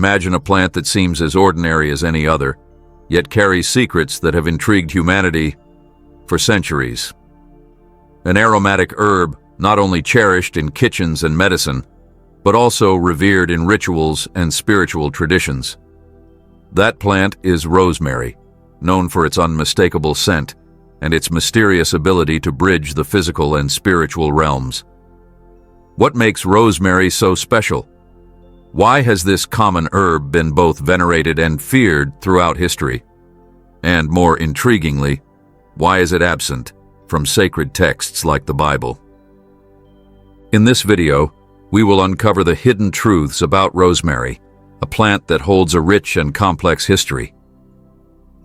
Imagine a plant that seems as ordinary as any other, yet carries secrets that have intrigued humanity for centuries. An aromatic herb not only cherished in kitchens and medicine, but also revered in rituals and spiritual traditions. That plant is rosemary, known for its unmistakable scent and its mysterious ability to bridge the physical and spiritual realms. What makes rosemary so special? Why has this common herb been both venerated and feared throughout history? And more intriguingly, why is it absent from sacred texts like the Bible? In this video, we will uncover the hidden truths about rosemary, a plant that holds a rich and complex history.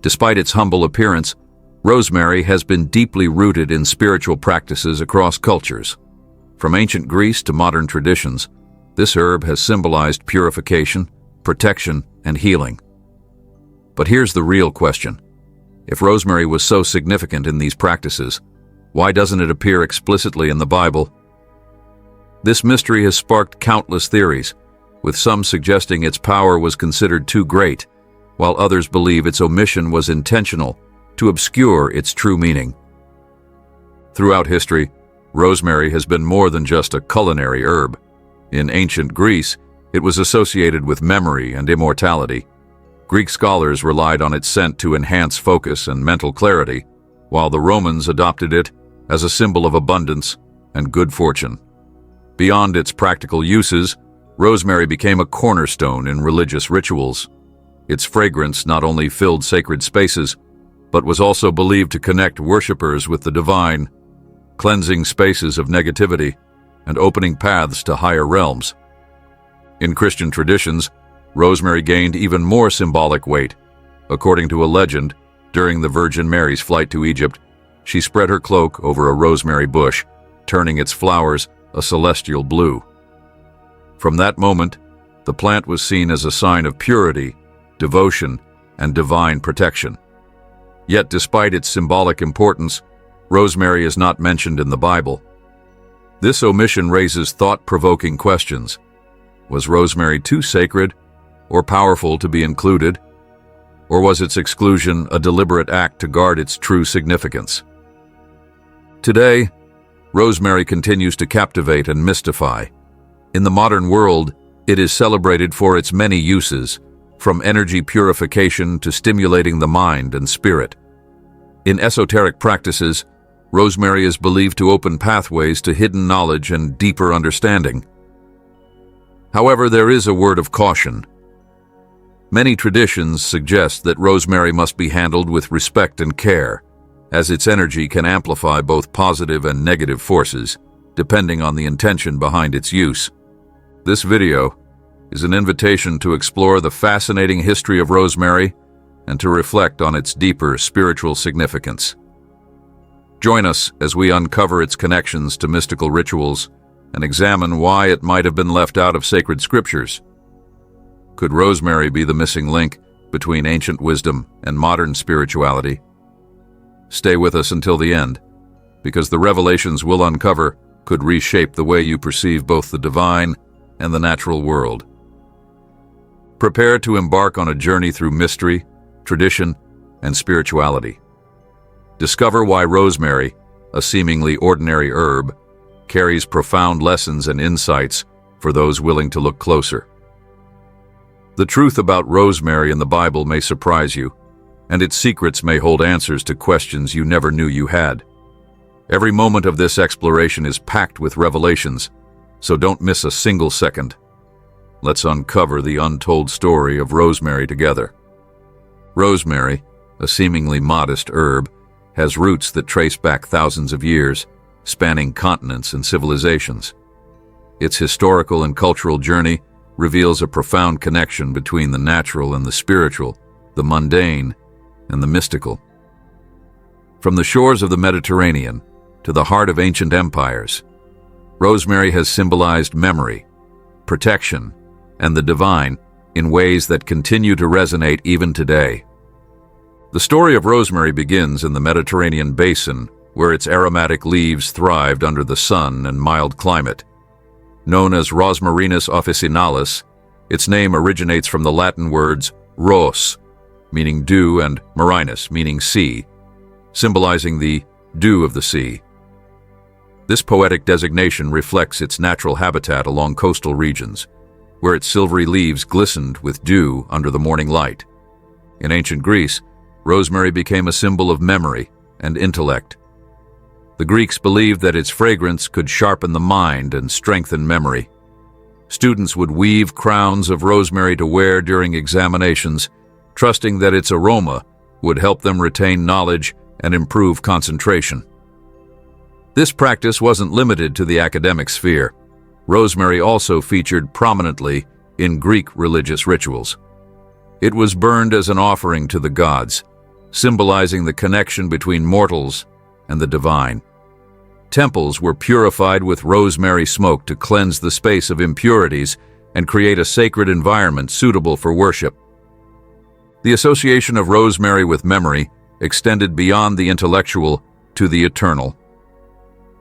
Despite its humble appearance, rosemary has been deeply rooted in spiritual practices across cultures. From ancient Greece to modern traditions, this herb has symbolized purification, protection, and healing. But here's the real question. If rosemary was so significant in these practices, why doesn't it appear explicitly in the Bible? This mystery has sparked countless theories, with some suggesting its power was considered too great, while others believe its omission was intentional to obscure its true meaning. Throughout history, rosemary has been more than just a culinary herb. In ancient Greece, it was associated with memory and immortality. Greek scholars relied on its scent to enhance focus and mental clarity, while the Romans adopted it as a symbol of abundance and good fortune. Beyond its practical uses, rosemary became a cornerstone in religious rituals. Its fragrance not only filled sacred spaces, but was also believed to connect worshippers with the divine, cleansing spaces of negativity and opening paths to higher realms. In Christian traditions, rosemary gained even more symbolic weight. According to a legend, during the Virgin Mary's flight to Egypt, she spread her cloak over a rosemary bush, turning its flowers a celestial blue. From that moment, the plant was seen as a sign of purity, devotion, and divine protection. Yet despite its symbolic importance, rosemary is not mentioned in the Bible. This omission raises thought-provoking questions. Was rosemary too sacred or powerful to be included? Or was its exclusion a deliberate act to guard its true significance? Today, rosemary continues to captivate and mystify. In the modern world, it is celebrated for its many uses, from energy purification to stimulating the mind and spirit. In esoteric practices, rosemary is believed to open pathways to hidden knowledge and deeper understanding. However, there is a word of caution. Many traditions suggest that rosemary must be handled with respect and care, as its energy can amplify both positive and negative forces, depending on the intention behind its use. This video is an invitation to explore the fascinating history of rosemary and to reflect on its deeper spiritual significance. Join us as we uncover its connections to mystical rituals and examine why it might have been left out of sacred scriptures. Could rosemary be the missing link between ancient wisdom and modern spirituality? Stay with us until the end, because the revelations we'll uncover could reshape the way you perceive both the divine and the natural world. Prepare to embark on a journey through mystery, tradition, and spirituality. Discover why rosemary, a seemingly ordinary herb, carries profound lessons and insights for those willing to look closer. The truth about rosemary in the Bible may surprise you, and its secrets may hold answers to questions you never knew you had. Every moment of this exploration is packed with revelations, so don't miss a single second. Let's uncover the untold story of rosemary together. Rosemary, a seemingly modest herb, has roots that trace back thousands of years, spanning continents and civilizations. Its historical and cultural journey reveals a profound connection between the natural and the spiritual, the mundane and the mystical. From the shores of the Mediterranean to the heart of ancient empires, rosemary has symbolized memory, protection, and the divine in ways that continue to resonate even today. The story of rosemary begins in the Mediterranean basin, where its aromatic leaves thrived under the sun and mild climate. Known as Rosmarinus officinalis, Its name originates from the Latin words ros, meaning dew, and marinus, meaning sea, symbolizing the dew of the sea. This poetic designation reflects its natural habitat along coastal regions, where its silvery leaves glistened with dew under the morning light. In ancient Greece, rosemary became a symbol of memory and intellect. The Greeks believed that its fragrance could sharpen the mind and strengthen memory. Students would weave crowns of rosemary to wear during examinations, trusting that its aroma would help them retain knowledge and improve concentration. This practice wasn't limited to the academic sphere. Rosemary also featured prominently in Greek religious rituals. It was burned as an offering to the gods, symbolizing the connection between mortals and the divine. Temples were purified with rosemary smoke to cleanse the space of impurities and create a sacred environment suitable for worship. The association of rosemary with memory extended beyond the intellectual to the eternal.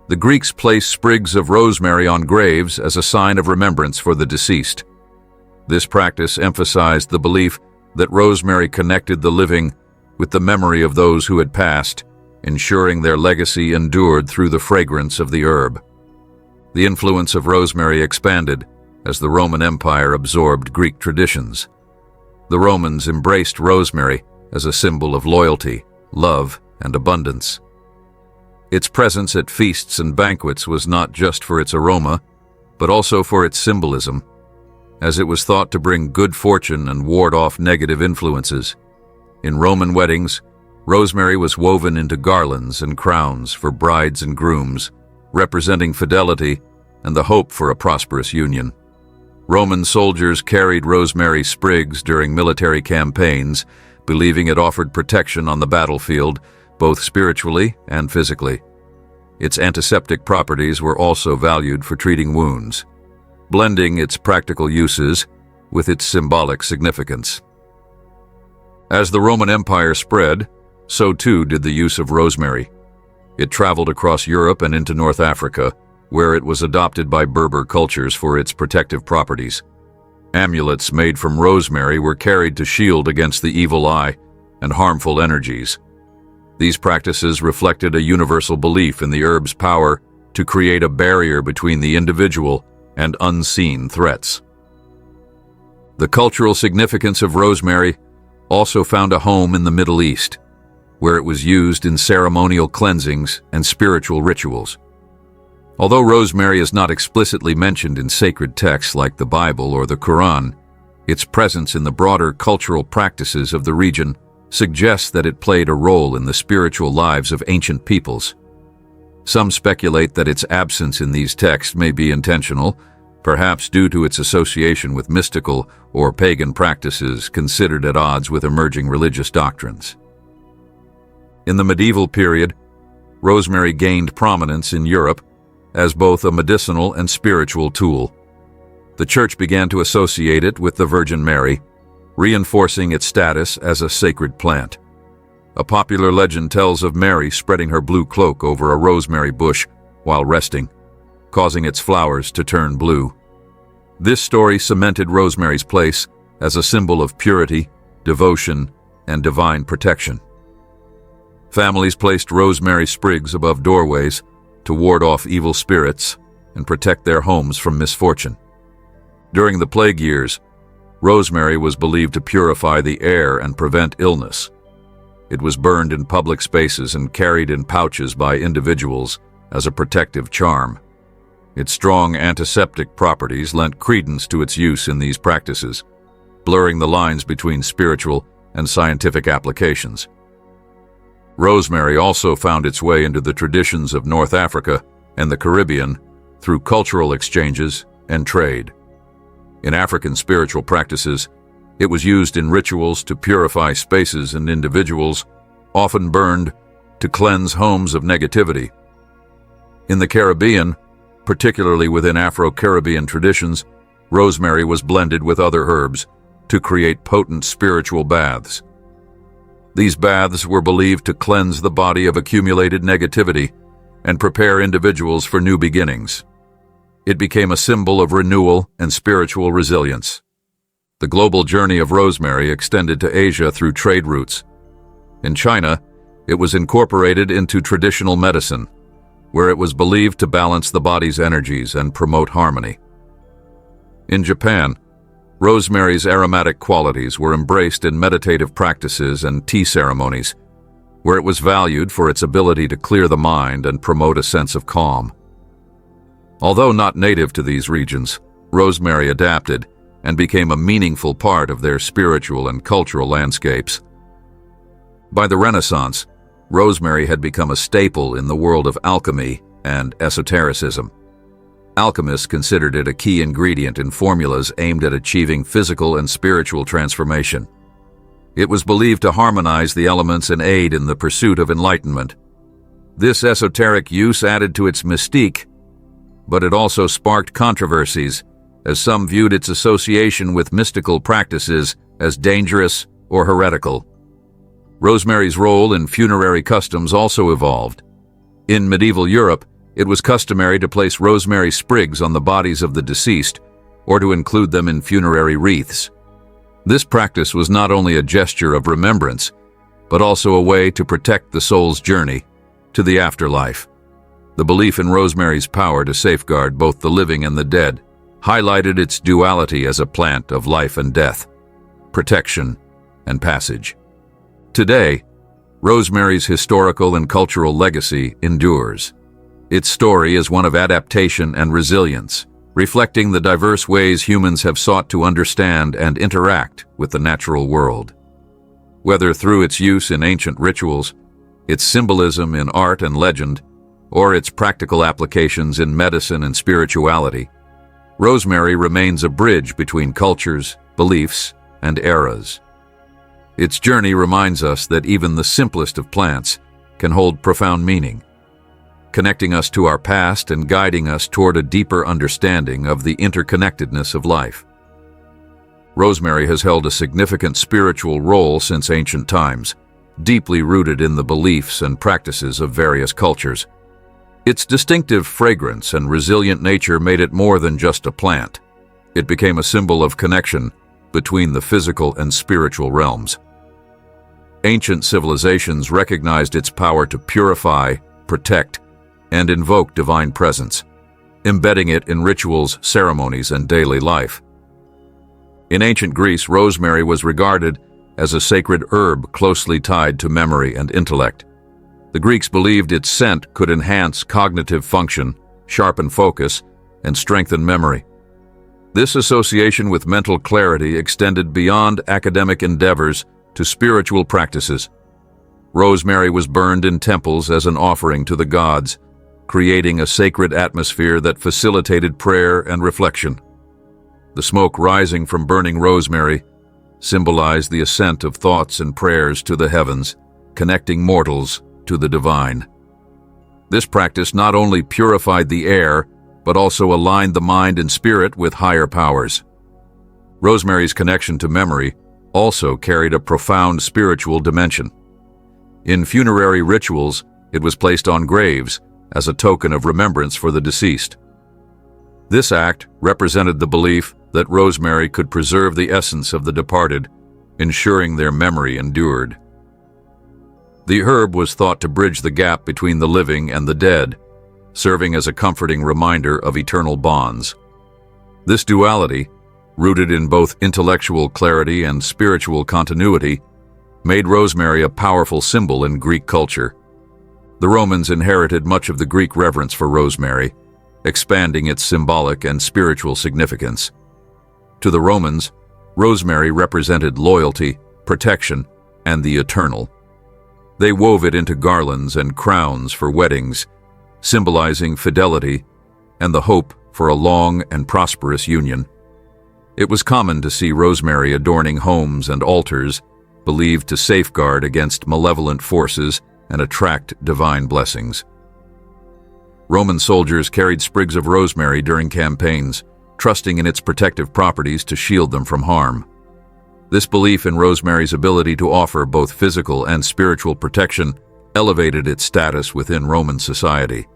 The Greeks placed sprigs of rosemary on graves as a sign of remembrance for the deceased. This practice emphasized the belief that rosemary connected the living with the memory of those who had passed, ensuring their legacy endured through the fragrance of the herb. The influence of rosemary expanded as the Roman Empire absorbed Greek traditions. The Romans embraced rosemary as a symbol of loyalty, love, and abundance. Its presence at feasts and banquets was not just for its aroma, but also for its symbolism, as it was thought to bring good fortune and ward off negative influences. In Roman weddings, rosemary was woven into garlands and crowns for brides and grooms, representing fidelity and the hope for a prosperous union. Roman soldiers carried rosemary sprigs during military campaigns, believing it offered protection on the battlefield, both spiritually and physically. Its antiseptic properties were also valued for treating wounds, blending its practical uses with its symbolic significance. As the Roman Empire spread, so too did the use of rosemary. It traveled across Europe and into North Africa, where it was adopted by Berber cultures for its protective properties. Amulets made from rosemary were carried to shield against the evil eye and harmful energies. These practices reflected a universal belief in the herb's power to create a barrier between the individual and unseen threats. The cultural significance of rosemary also found a home in the Middle East, where it was used in ceremonial cleansings and spiritual rituals. Although rosemary is not explicitly mentioned in sacred texts like the Bible or the Quran, its presence in the broader cultural practices of the region suggests that it played a role in the spiritual lives of ancient peoples. Some speculate that its absence in these texts may be intentional, perhaps due to its association with mystical or pagan practices considered at odds with emerging religious doctrines. In the medieval period, rosemary gained prominence in Europe as both a medicinal and spiritual tool. The Church began to associate it with the Virgin Mary, reinforcing its status as a sacred plant. A popular legend tells of Mary spreading her blue cloak over a rosemary bush while resting, causing its flowers to turn blue. This story cemented rosemary's place as a symbol of purity, devotion, and divine protection. Families placed rosemary sprigs above doorways to ward off evil spirits and protect their homes from misfortune. During the plague years, rosemary was believed to purify the air and prevent illness. It was burned in public spaces and carried in pouches by individuals as a protective charm. Its strong antiseptic properties lent credence to its use in these practices, blurring the lines between spiritual and scientific applications. Rosemary also found its way into the traditions of North Africa and the Caribbean through cultural exchanges and trade. In African spiritual practices, it was used in rituals to purify spaces and individuals, often burned to cleanse homes of negativity. In the Caribbean, particularly within Afro-Caribbean traditions, rosemary was blended with other herbs to create potent spiritual baths. These baths were believed to cleanse the body of accumulated negativity and prepare individuals for new beginnings. It became a symbol of renewal and spiritual resilience. The global journey of rosemary extended to Asia through trade routes. In China, it was incorporated into traditional medicine, where it was believed to balance the body's energies and promote harmony. In Japan, rosemary's aromatic qualities were embraced in meditative practices and tea ceremonies, where it was valued for its ability to clear the mind and promote a sense of calm. Although not native to these regions, rosemary adapted and became a meaningful part of their spiritual and cultural landscapes. By the Renaissance, rosemary had become a staple in the world of alchemy and esotericism. Alchemists considered it a key ingredient in formulas aimed at achieving physical and spiritual transformation. It was believed to harmonize the elements and aid in the pursuit of enlightenment. This esoteric use added to its mystique, but it also sparked controversies, as some viewed its association with mystical practices as dangerous or heretical. Rosemary's role in funerary customs also evolved. In medieval Europe, it was customary to place rosemary sprigs on the bodies of the deceased or to include them in funerary wreaths. This practice was not only a gesture of remembrance, but also a way to protect the soul's journey to the afterlife. The belief in rosemary's power to safeguard both the living and the dead highlighted its duality as a plant of life and death, protection and passage. Today, rosemary's historical and cultural legacy endures. Its story is one of adaptation and resilience, reflecting the diverse ways humans have sought to understand and interact with the natural world. Whether through its use in ancient rituals, its symbolism in art and legend, or its practical applications in medicine and spirituality, rosemary remains a bridge between cultures, beliefs, and eras. Its journey reminds us that even the simplest of plants can hold profound meaning, connecting us to our past and guiding us toward a deeper understanding of the interconnectedness of life. Rosemary has held a significant spiritual role since ancient times, deeply rooted in the beliefs and practices of various cultures. Its distinctive fragrance and resilient nature made it more than just a plant. It became a symbol of connection between the physical and spiritual realms. Ancient civilizations recognized its power to purify, protect, and invoke divine presence, embedding it in rituals, ceremonies, and daily life. In ancient Greece, rosemary was regarded as a sacred herb closely tied to memory and intellect. The Greeks believed its scent could enhance cognitive function, sharpen focus, and strengthen memory. This association with mental clarity extended beyond academic endeavors to spiritual practices. Rosemary was burned in temples as an offering to the gods, creating a sacred atmosphere that facilitated prayer and reflection. The smoke rising from burning rosemary symbolized the ascent of thoughts and prayers to the heavens, connecting mortals to the divine. This practice not only purified the air, but also aligned the mind and spirit with higher powers. Rosemary's connection to memory also carried a profound spiritual dimension. In funerary rituals, it was placed on graves as a token of remembrance for the deceased. This act represented the belief that rosemary could preserve the essence of the departed, ensuring their memory endured. The herb was thought to bridge the gap between the living and the dead, serving as a comforting reminder of eternal bonds. This duality, rooted in both intellectual clarity and spiritual continuity, made rosemary a powerful symbol in Greek culture. The Romans inherited much of the Greek reverence for rosemary, expanding its symbolic and spiritual significance. To the Romans, rosemary represented loyalty, protection, and the eternal. They wove it into garlands and crowns for weddings, symbolizing fidelity and the hope for a long and prosperous union. It was common to see rosemary adorning homes and altars, believed to safeguard against malevolent forces and attract divine blessings. Roman soldiers carried sprigs of rosemary during campaigns, trusting in its protective properties to shield them from harm. This belief in rosemary's ability to offer both physical and spiritual protection elevated its status within Roman society.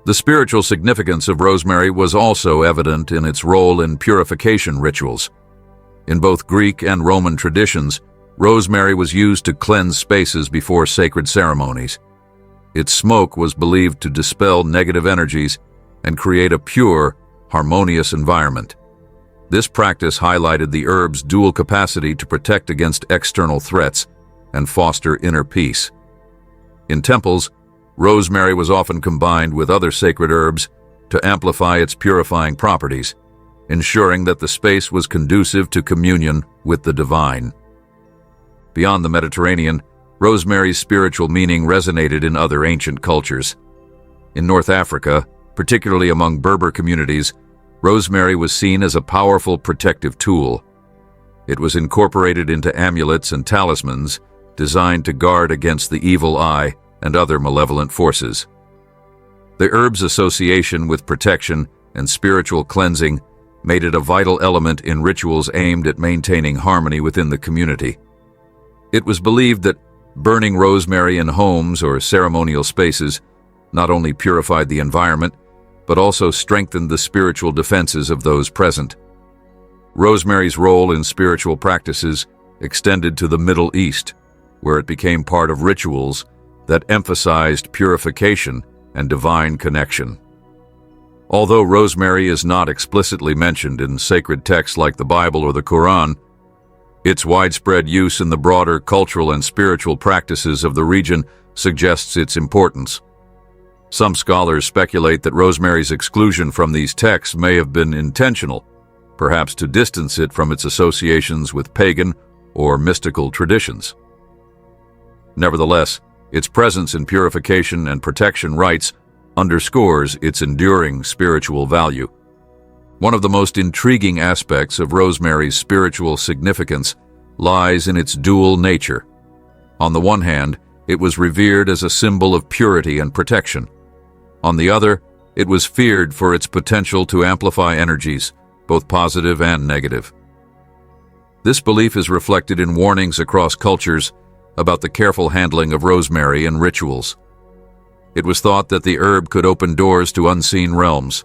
The spiritual significance of rosemary was also evident in its role in purification rituals. In both Greek and Roman traditions, rosemary was used to cleanse spaces before sacred ceremonies. Its smoke was believed to dispel negative energies and create a pure, harmonious environment. This practice highlighted the herb's dual capacity to protect against external threats and foster inner peace. In temples, rosemary was often combined with other sacred herbs to amplify its purifying properties, ensuring that the space was conducive to communion with the divine. Beyond the Mediterranean, rosemary's spiritual meaning resonated in other ancient cultures. In North Africa, particularly among Berber communities, rosemary was seen as a powerful protective tool. It was incorporated into amulets and talismans designed to guard against the evil eye and other malevolent forces. The herb's association with protection and spiritual cleansing made it a vital element in rituals aimed at maintaining harmony within the community. It was believed that burning rosemary in homes or ceremonial spaces not only purified the environment, but also strengthened the spiritual defenses of those present. Rosemary's role in spiritual practices extended to the Middle East, where it became part of rituals that emphasized purification and divine connection. Although rosemary is not explicitly mentioned in sacred texts like the Bible or the Quran, its widespread use in the broader cultural and spiritual practices of the region suggests its importance. Some scholars speculate that rosemary's exclusion from these texts may have been intentional, perhaps to distance it from its associations with pagan or mystical traditions. Nevertheless, its presence in purification and protection rites underscores its enduring spiritual value. One of the most intriguing aspects of rosemary's spiritual significance lies in its dual nature. On the one hand, it was revered as a symbol of purity and protection. On the other, it was feared for its potential to amplify energies, both positive and negative. This belief is reflected in warnings across cultures about the careful handling of rosemary in rituals. It was thought that the herb could open doors to unseen realms,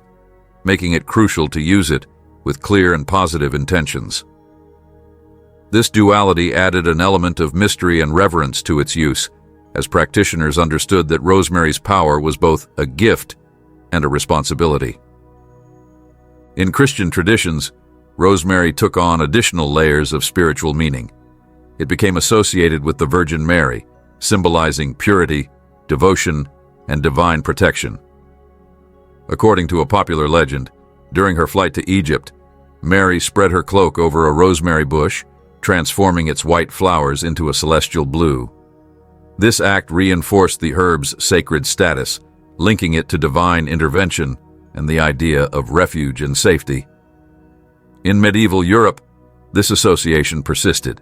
making it crucial to use it with clear and positive intentions. This duality added an element of mystery and reverence to its use, as practitioners understood that rosemary's power was both a gift and a responsibility. In Christian traditions, rosemary took on additional layers of spiritual meaning. It became associated with the Virgin Mary, symbolizing purity, devotion, and divine protection. According to a popular legend, during her flight to Egypt, Mary spread her cloak over a rosemary bush, transforming its white flowers into a celestial blue. This act reinforced the herb's sacred status, linking it to divine intervention and the idea of refuge and safety. In medieval Europe, this association persisted,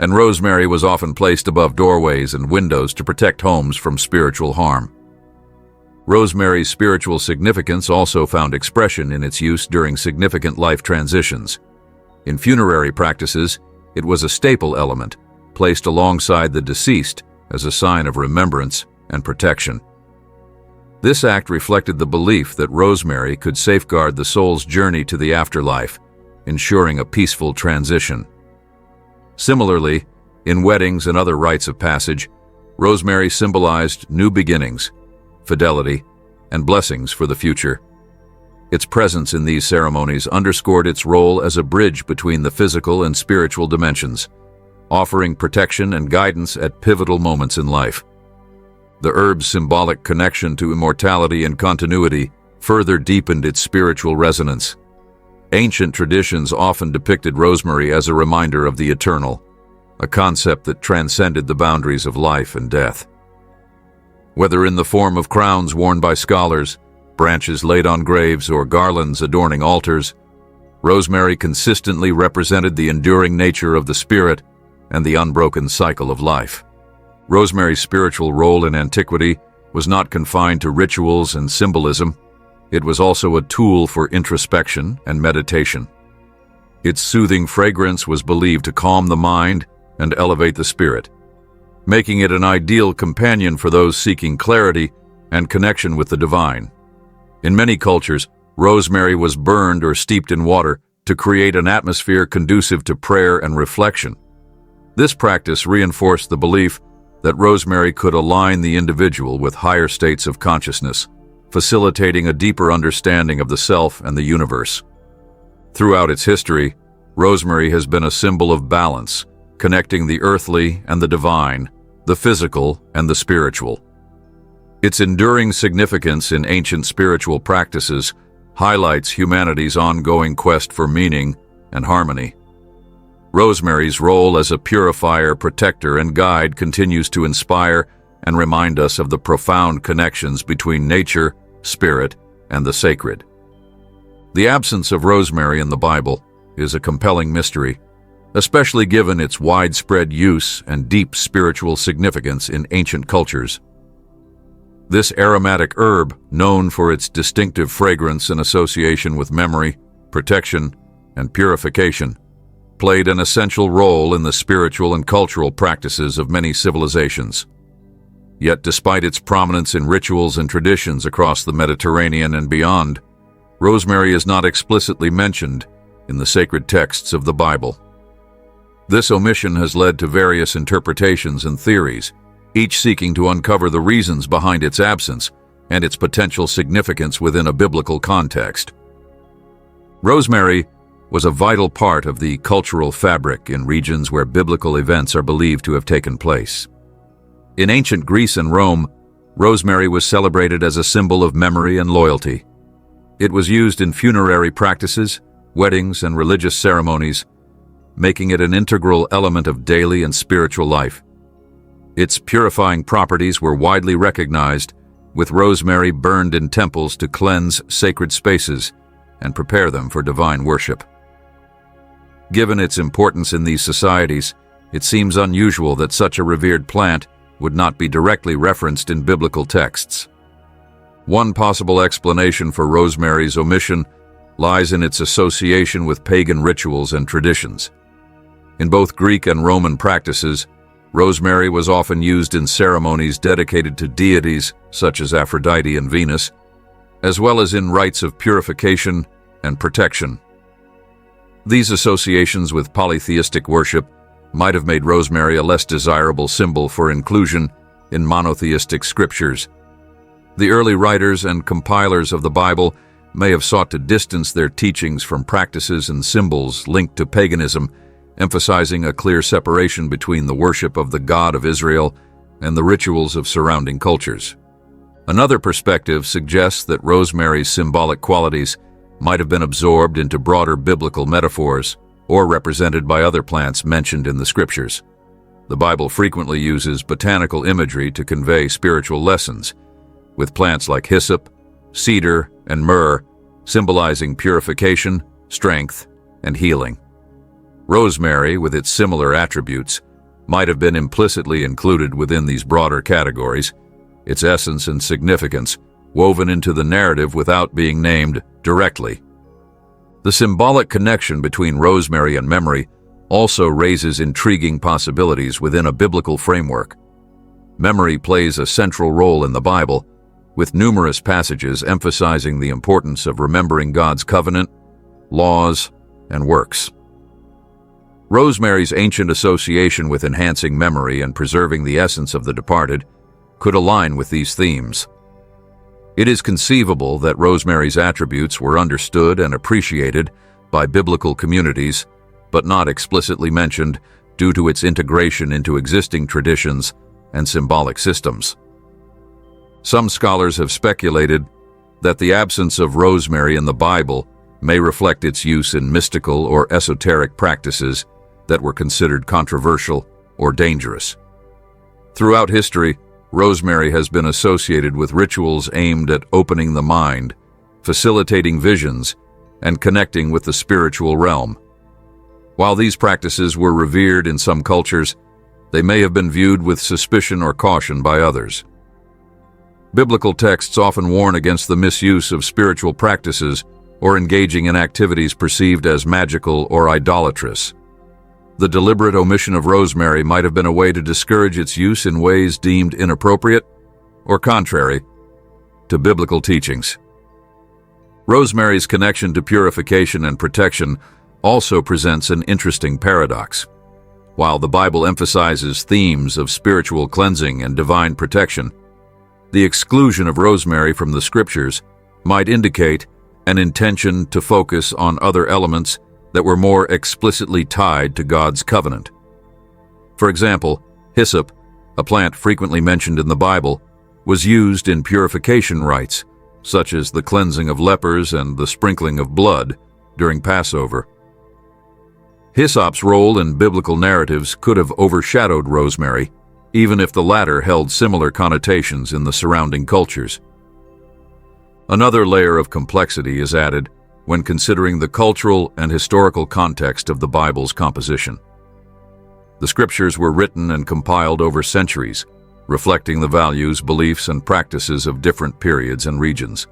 and rosemary was often placed above doorways and windows to protect homes from spiritual harm. Rosemary's spiritual significance also found expression in its use during significant life transitions. In funerary practices, it was a staple element, placed alongside the deceased as a sign of remembrance and protection. This act reflected the belief that rosemary could safeguard the soul's journey to the afterlife, ensuring a peaceful transition. Similarly, in weddings and other rites of passage, rosemary symbolized new beginnings, fidelity, and blessings for the future. Its presence in these ceremonies underscored its role as a bridge between the physical and spiritual dimensions, offering protection and guidance at pivotal moments in life. The herb's symbolic connection to immortality and continuity further deepened its spiritual resonance. Ancient traditions often depicted rosemary as a reminder of the eternal, a concept that transcended the boundaries of life and death. Whether in the form of crowns worn by scholars, branches laid on graves, or garlands adorning altars, rosemary consistently represented the enduring nature of the spirit and the unbroken cycle of life. Rosemary's spiritual role in antiquity was not confined to rituals and symbolism. It was also a tool for introspection and meditation. Its soothing fragrance was believed to calm the mind and elevate the spirit, making it an ideal companion for those seeking clarity and connection with the divine. In many cultures, rosemary was burned or steeped in water to create an atmosphere conducive to prayer and reflection. This practice reinforced the belief that rosemary could align the individual with higher states of consciousness, facilitating a deeper understanding of the self and the universe. Throughout its history, rosemary has been a symbol of balance, connecting the earthly and the divine, the physical and the spiritual. Its enduring significance in ancient spiritual practices highlights humanity's ongoing quest for meaning and harmony. Rosemary's role as a purifier, protector, and guide continues to inspire and remind us of the profound connections between nature, spirit, and the sacred. The absence of rosemary in the Bible is a compelling mystery, especially given its widespread use and deep spiritual significance in ancient cultures. This aromatic herb, known for its distinctive fragrance and association with memory, protection, and purification, played an essential role in the spiritual and cultural practices of many civilizations. Yet despite its prominence in rituals and traditions across the Mediterranean and beyond, rosemary is not explicitly mentioned in the sacred texts of the Bible. This omission has led to various interpretations and theories, each seeking to uncover the reasons behind its absence and its potential significance within a biblical context. Rosemary was a vital part of the cultural fabric in regions where biblical events are believed to have taken place. In ancient Greece and Rome, rosemary was celebrated as a symbol of memory and loyalty. It was used in funerary practices, weddings, and religious ceremonies, making it an integral element of daily and spiritual life. Its purifying properties were widely recognized, with rosemary burned in temples to cleanse sacred spaces and prepare them for divine worship. Given its importance in these societies, it seems unusual that such a revered plant would not be directly referenced in biblical texts. One possible explanation for rosemary's omission lies in its association with pagan rituals and traditions. In both Greek and Roman practices, rosemary was often used in ceremonies dedicated to deities such as Aphrodite and Venus, as well as in rites of purification and protection. These associations with polytheistic worship might have made rosemary a less desirable symbol for inclusion in monotheistic scriptures. The early writers and compilers of the Bible may have sought to distance their teachings from practices and symbols linked to paganism, emphasizing a clear separation between the worship of the God of Israel and the rituals of surrounding cultures. Another perspective suggests that rosemary's symbolic qualities might have been absorbed into broader biblical metaphors or represented by other plants mentioned in the scriptures. The Bible frequently uses botanical imagery to convey spiritual lessons, with plants like hyssop, cedar, and myrrh symbolizing purification, strength, and healing. Rosemary, with its similar attributes, might have been implicitly included within these broader categories, its essence and significance woven into the narrative without being named directly. The symbolic connection between rosemary and memory also raises intriguing possibilities within a biblical framework. Memory plays a central role in the Bible, with numerous passages emphasizing the importance of remembering God's covenant, laws, and works. Rosemary's ancient association with enhancing memory and preserving the essence of the departed could align with these themes. It is conceivable that rosemary's attributes were understood and appreciated by biblical communities, but not explicitly mentioned due to its integration into existing traditions and symbolic systems. Some scholars have speculated that the absence of rosemary in the Bible may reflect its use in mystical or esoteric practices that were considered controversial or dangerous. Throughout history, rosemary has been associated with rituals aimed at opening the mind, facilitating visions, and connecting with the spiritual realm. While these practices were revered in some cultures, they may have been viewed with suspicion or caution by others. Biblical texts often warn against the misuse of spiritual practices or engaging in activities perceived as magical or idolatrous. The deliberate omission of rosemary might have been a way to discourage its use in ways deemed inappropriate or contrary to biblical teachings. Rosemary's connection to purification and protection also presents an interesting paradox. While the Bible emphasizes themes of spiritual cleansing and divine protection, the exclusion of rosemary from the scriptures might indicate an intention to focus on other elements that were more explicitly tied to God's covenant. For example, hyssop, a plant frequently mentioned in the Bible, was used in purification rites, such as the cleansing of lepers and the sprinkling of blood during Passover. Hyssop's role in biblical narratives could have overshadowed rosemary, even if the latter held similar connotations in the surrounding cultures. Another layer of complexity is added when considering the cultural and historical context of the Bible's composition. The scriptures were written and compiled over centuries, reflecting the values, beliefs, and practices of different periods and regions.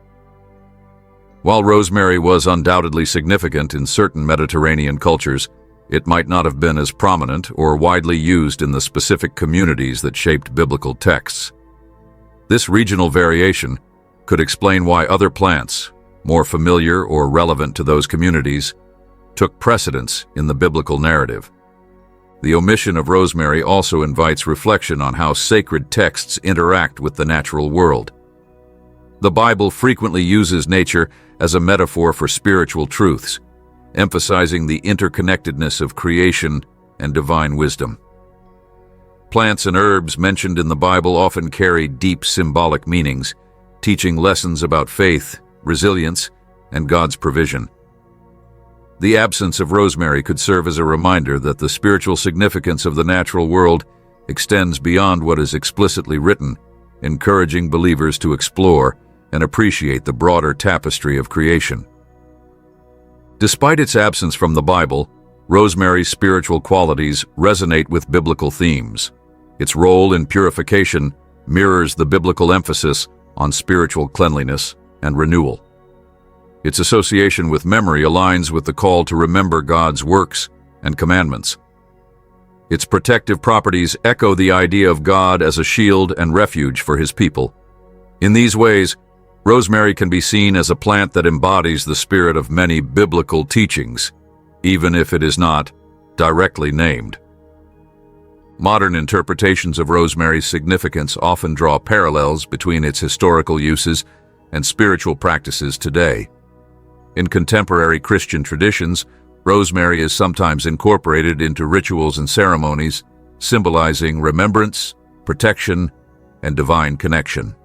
While rosemary was undoubtedly significant in certain Mediterranean cultures, it might not have been as prominent or widely used in the specific communities that shaped biblical texts. This regional variation could explain why other plants, more familiar or relevant to those communities, took precedence in the biblical narrative. The omission of rosemary also invites reflection on how sacred texts interact with the natural world. The Bible frequently uses nature as a metaphor for spiritual truths, emphasizing the interconnectedness of creation and divine wisdom. Plants and herbs mentioned in the Bible often carry deep symbolic meanings, teaching lessons about faith, resilience, and God's provision. The absence of rosemary could serve as a reminder that the spiritual significance of the natural world extends beyond what is explicitly written, encouraging believers to explore and appreciate the broader tapestry of creation. Despite its absence from the Bible, rosemary's spiritual qualities resonate with biblical themes. Its role in purification mirrors the biblical emphasis on spiritual cleanliness and renewal. Its association with memory aligns with the call to remember God's works and commandments. Its protective properties echo the idea of God as a shield and refuge for His people. In these ways, rosemary can be seen as a plant that embodies the spirit of many biblical teachings, even if it is not directly named. Modern interpretations of rosemary's significance often draw parallels between its historical uses and spiritual practices today. In contemporary Christian traditions, rosemary is sometimes incorporated into rituals and ceremonies, symbolizing remembrance, protection, and divine connection.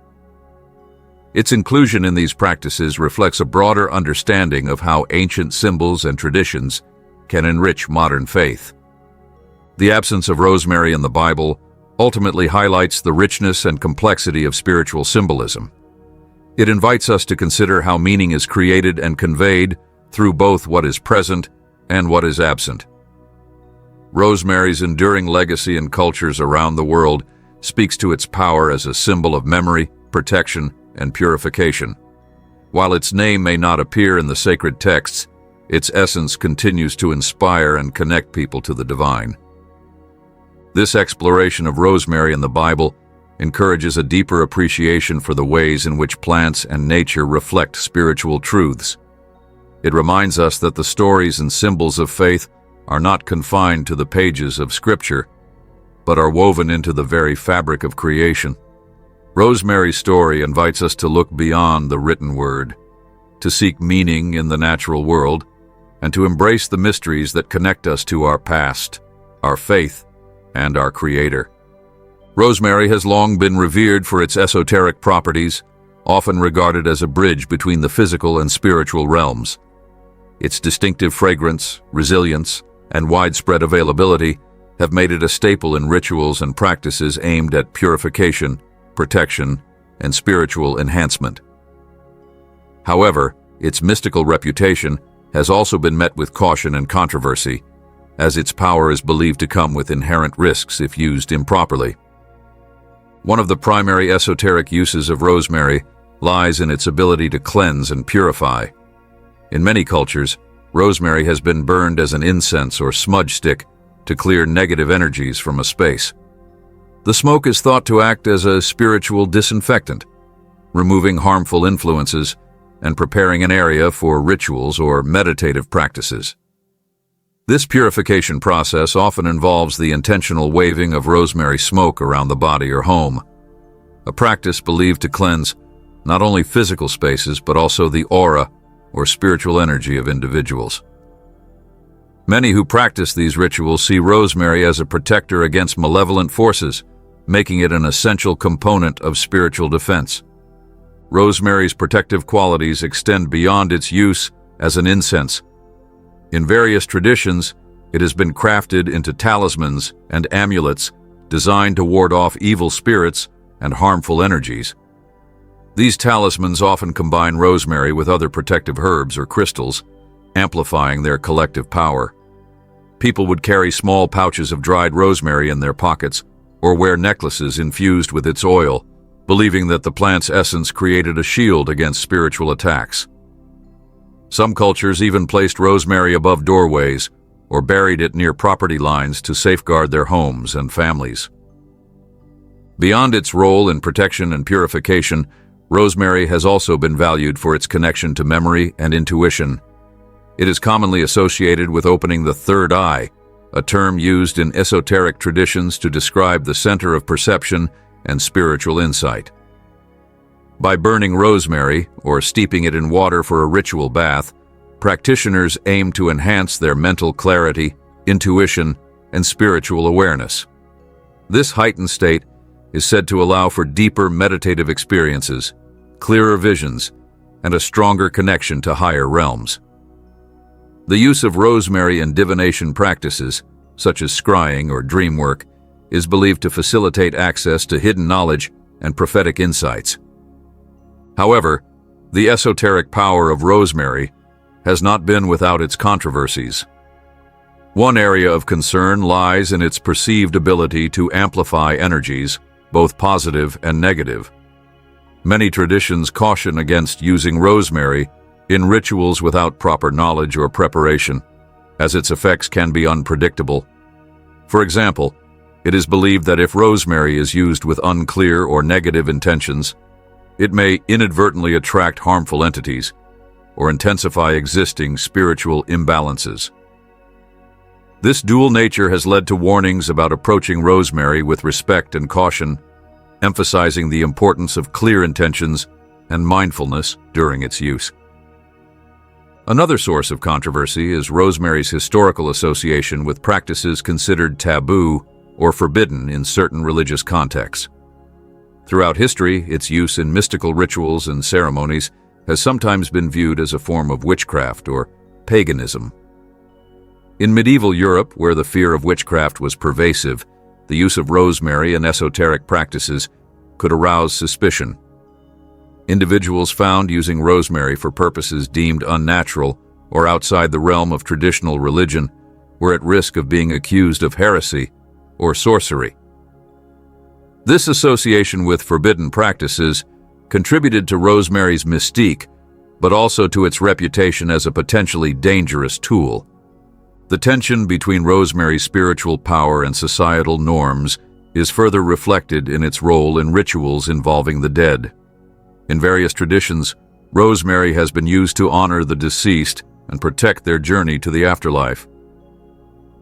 Its inclusion in these practices reflects a broader understanding of how ancient symbols and traditions can enrich modern faith. The absence of rosemary in the Bible ultimately highlights the richness and complexity of spiritual symbolism. It invites us to consider how meaning is created and conveyed through both what is present and what is absent. Rosemary's enduring legacy in cultures around the world speaks to its power as a symbol of memory, protection, and purification. While its name may not appear in the sacred texts, its essence continues to inspire and connect people to the divine. This exploration of rosemary in the Bible encourages a deeper appreciation for the ways in which plants and nature reflect spiritual truths. It reminds us that the stories and symbols of faith are not confined to the pages of Scripture, but are woven into the very fabric of creation. Rosemary's story invites us to look beyond the written word, to seek meaning in the natural world, and to embrace the mysteries that connect us to our past, our faith, and our Creator. Rosemary has long been revered for its esoteric properties, often regarded as a bridge between the physical and spiritual realms. Its distinctive fragrance, resilience, and widespread availability have made it a staple in rituals and practices aimed at purification, protection, and spiritual enhancement. However, its mystical reputation has also been met with caution and controversy, as its power is believed to come with inherent risks if used improperly. One of the primary esoteric uses of rosemary lies in its ability to cleanse and purify. In many cultures, rosemary has been burned as an incense or smudge stick to clear negative energies from a space. The smoke is thought to act as a spiritual disinfectant, removing harmful influences and preparing an area for rituals or meditative practices. This purification process often involves the intentional waving of rosemary smoke around the body or home, a practice believed to cleanse not only physical spaces but also the aura or spiritual energy of individuals. Many who practice these rituals see rosemary as a protector against malevolent forces, making it an essential component of spiritual defense. Rosemary's protective qualities extend beyond its use as an incense. In various traditions, it has been crafted into talismans and amulets designed to ward off evil spirits and harmful energies. These talismans often combine rosemary with other protective herbs or crystals, amplifying their collective power. People would carry small pouches of dried rosemary in their pockets or wear necklaces infused with its oil, believing that the plant's essence created a shield against spiritual attacks. Some cultures even placed rosemary above doorways or buried it near property lines to safeguard their homes and families. Beyond its role in protection and purification, rosemary has also been valued for its connection to memory and intuition. It is commonly associated with opening the third eye, a term used in esoteric traditions to describe the center of perception and spiritual insight. By burning rosemary or steeping it in water for a ritual bath, practitioners aim to enhance their mental clarity, intuition, and spiritual awareness. This heightened state is said to allow for deeper meditative experiences, clearer visions, and a stronger connection to higher realms. The use of rosemary in divination practices, such as scrying or dream work, is believed to facilitate access to hidden knowledge and prophetic insights. However, the esoteric power of rosemary has not been without its controversies. One area of concern lies in its perceived ability to amplify energies, both positive and negative. Many traditions caution against using rosemary in rituals without proper knowledge or preparation, as its effects can be unpredictable. For example, it is believed that if rosemary is used with unclear or negative intentions, it may inadvertently attract harmful entities or intensify existing spiritual imbalances. This dual nature has led to warnings about approaching rosemary with respect and caution, emphasizing the importance of clear intentions and mindfulness during its use. Another source of controversy is rosemary's historical association with practices considered taboo or forbidden in certain religious contexts. Throughout history, its use in mystical rituals and ceremonies has sometimes been viewed as a form of witchcraft or paganism. In medieval Europe, where the fear of witchcraft was pervasive, the use of rosemary in esoteric practices could arouse suspicion. Individuals found using rosemary for purposes deemed unnatural or outside the realm of traditional religion were at risk of being accused of heresy or sorcery. This association with forbidden practices contributed to rosemary's mystique, but also to its reputation as a potentially dangerous tool. The tension between rosemary's spiritual power and societal norms is further reflected in its role in rituals involving the dead. In various traditions, rosemary has been used to honor the deceased and protect their journey to the afterlife.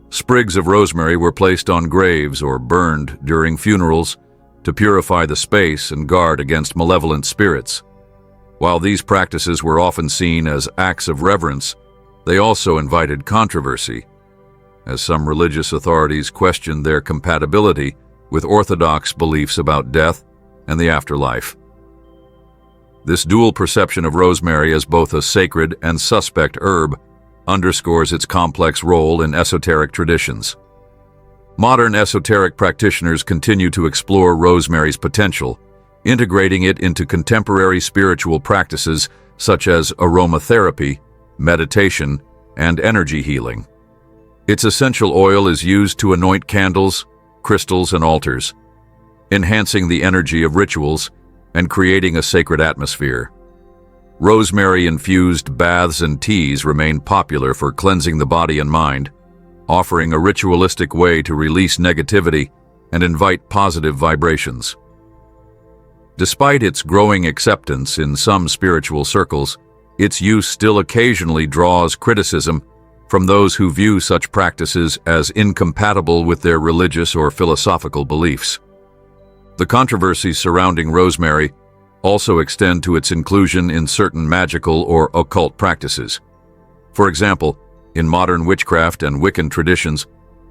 Sprigs of rosemary were placed on graves or burned during funerals to purify the space and guard against malevolent spirits. While these practices were often seen as acts of reverence, they also invited controversy, as some religious authorities questioned their compatibility with orthodox beliefs about death and the afterlife. This dual perception of rosemary as both a sacred and suspect herb underscores its complex role in esoteric traditions. Modern esoteric practitioners continue to explore rosemary's potential, integrating it into contemporary spiritual practices such as aromatherapy, meditation, and energy healing. Its essential oil is used to anoint candles, crystals, and altars, enhancing the energy of rituals and creating a sacred atmosphere. Rosemary-infused baths and teas remain popular for cleansing the body and mind, offering a ritualistic way to release negativity and invite positive vibrations. Despite its growing acceptance in some spiritual circles, its use still occasionally draws criticism from those who view such practices as incompatible with their religious or philosophical beliefs. The controversies surrounding rosemary also extend to its inclusion in certain magical or occult practices. For example, in modern witchcraft and Wiccan traditions,